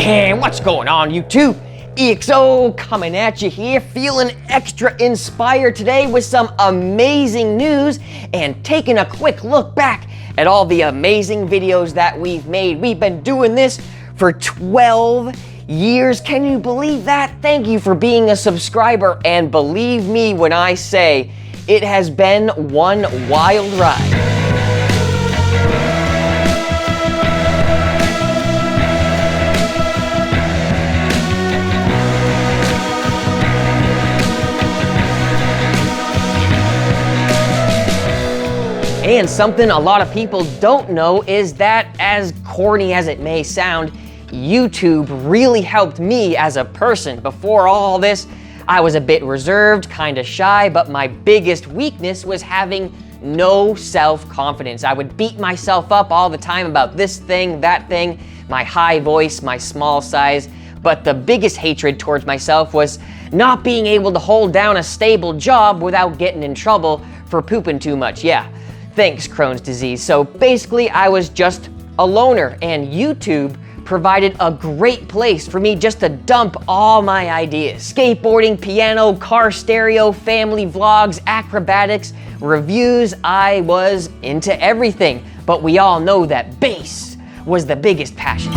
And what's going on, YouTube? EXO coming at you here, feeling extra inspired today with some amazing news and taking a quick look back at all the amazing videos that we've made. We've been doing this for 12 years. Can you believe that? Thank you for being a subscriber, and believe me when I say it has been one wild ride. And something a lot of people don't know is that, as corny as it may sound, YouTube really helped me as a person. Before all this, I was a bit reserved, kind of shy, but my biggest weakness was having no self-confidence. I would beat myself up all the time about this thing, that thing, my high voice, my small size. But the biggest hatred towards myself was not being able to hold down a stable job without getting in trouble for pooping too much. Yeah. Thanks, Crohn's disease. So basically, I was just a loner, and YouTube provided a great place for me just to dump all my ideas. Skateboarding, piano, car stereo, family vlogs, acrobatics, reviews. I was into everything, but we all know that bass was the biggest passion.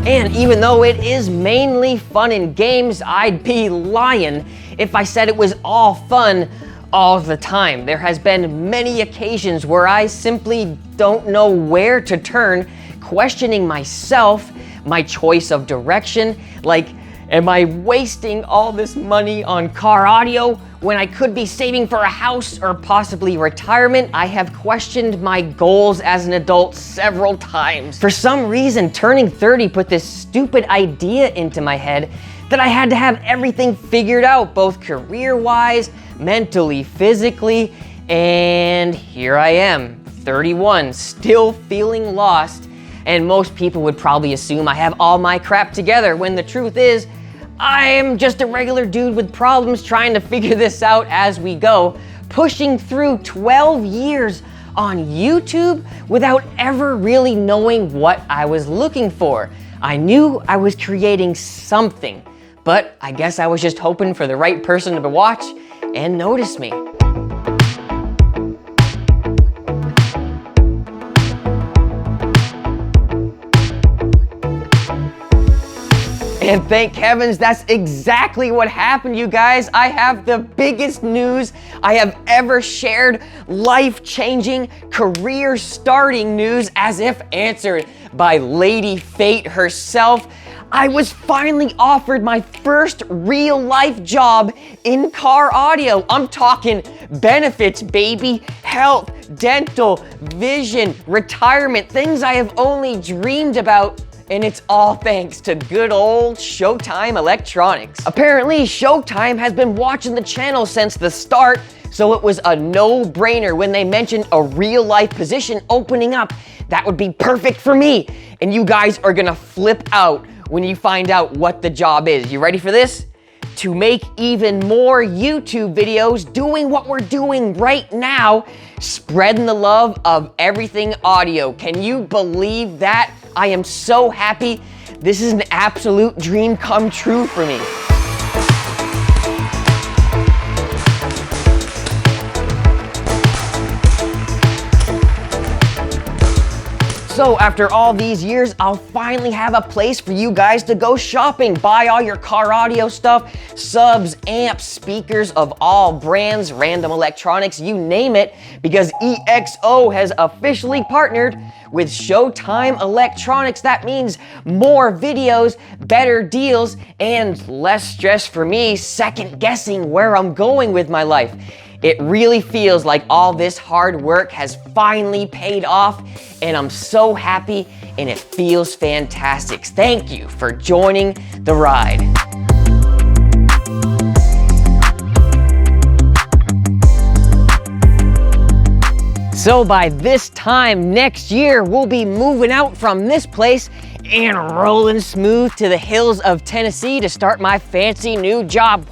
And even though it is mainly fun and games, I'd be lying if I said it was all fun all the time. There has been many occasions where I simply don't know where to turn, questioning myself, my choice of direction. Like, am I wasting all this money on car audio when I could be saving for a house or possibly retirement? I have questioned my goals as an adult several times. For some reason, turning 30 put this stupid idea into my head that I had to have everything figured out, both career-wise, mentally, physically, and here I am, 31, still feeling lost. And most people would probably assume I have all my crap together, when the truth is, I am just a regular dude with problems trying to figure this out as we go, pushing through 12 years on YouTube without ever really knowing what I was looking for. I knew I was creating something, but I guess I was just hoping for the right person to watch and notice me. And thank heavens, that's exactly what happened, you guys. I have the biggest news I have ever shared, life-changing, career-starting news, as if answered by Lady Fate herself. I was finally offered my first real-life job in car audio. I'm talking benefits, baby, health, dental, vision, retirement, things I have only dreamed about. And it's all thanks to good old Showtime Electronics. Apparently, Showtime has been watching the channel since the start, so it was a no-brainer when they mentioned a real-life position opening up. That would be perfect for me. And you guys are gonna flip out when you find out what the job is. You ready for this? To make even more YouTube videos, doing what we're doing right now, spreading the love of everything audio. Can you believe that? I am so happy. This is an absolute dream come true for me. So after all these years, I'll finally have a place for you guys to go shopping, buy all your car audio stuff, subs, amps, speakers of all brands, random electronics, you name it, because EXO has officially partnered with Showtime Electronics. That means more videos, better deals, and less stress for me second guessing where I'm going with my life. It really feels like all this hard work has finally paid off, and I'm so happy, and it feels fantastic. Thank you for joining the ride. So by this time next year, we'll be moving out from this place and rolling smooth to the hills of Tennessee to start my fancy new job.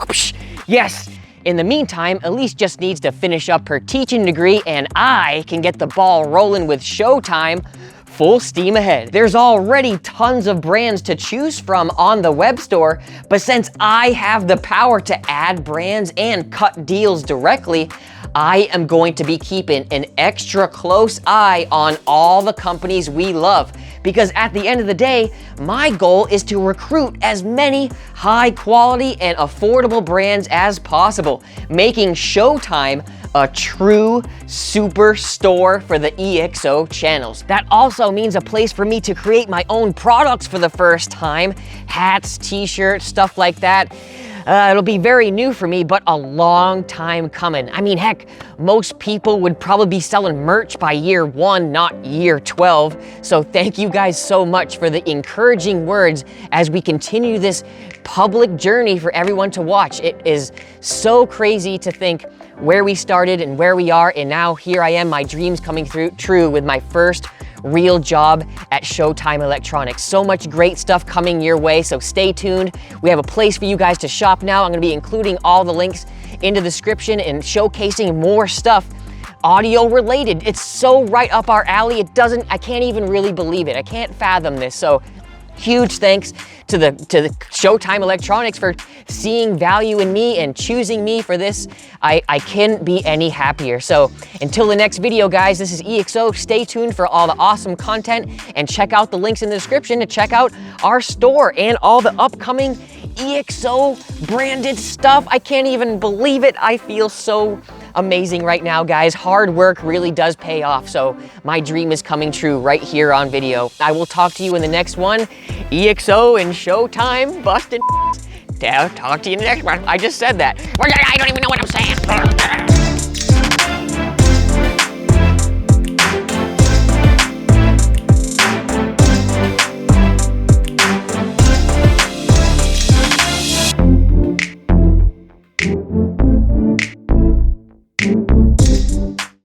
Yes, In the meantime, Elise just needs to finish up her teaching degree and I can get the ball rolling with Showtime full steam ahead. There's already tons of brands to choose from on the web store, but since I have the power to add brands and cut deals directly, I am going to be keeping an extra close eye on all the companies we love, because at the end of the day, my goal is to recruit as many high quality and affordable brands as possible, making Showtime a true superstore for the EXO channels. That also means a place for me to create my own products for the first time, hats, t-shirts, stuff like that. It'll be very new for me, but a long time coming. I mean, heck, most people would probably be selling merch by year 1, not year 12. So thank you guys so much for the encouraging words as we continue this public journey for everyone to watch. It is so crazy to think where we started and where we are, and now here I am, my dreams coming true with my first real job at Showtime Electronics. So much great stuff coming your way, so stay tuned. We have a place for you guys to shop now. I'm gonna be including all the links in the description and showcasing more stuff audio related. It's so right up our alley. I can't even really believe it. I can't fathom this. So huge thanks to the Showtime Electronics for seeing value in me and choosing me for this. I couldn't be any happier. So until the next video, guys, this is EXO. Stay tuned for all the awesome content and check out the links in the description to check out our store and all the upcoming EXO branded stuff. I can't even believe it. I feel so amazing right now, guys. Hard work really does pay off, so my dream is coming true right here on video. I will talk to you in the next one. EXO and Showtime busted. Talk to you in the next one. I just said that. I don't even know what I'm saying.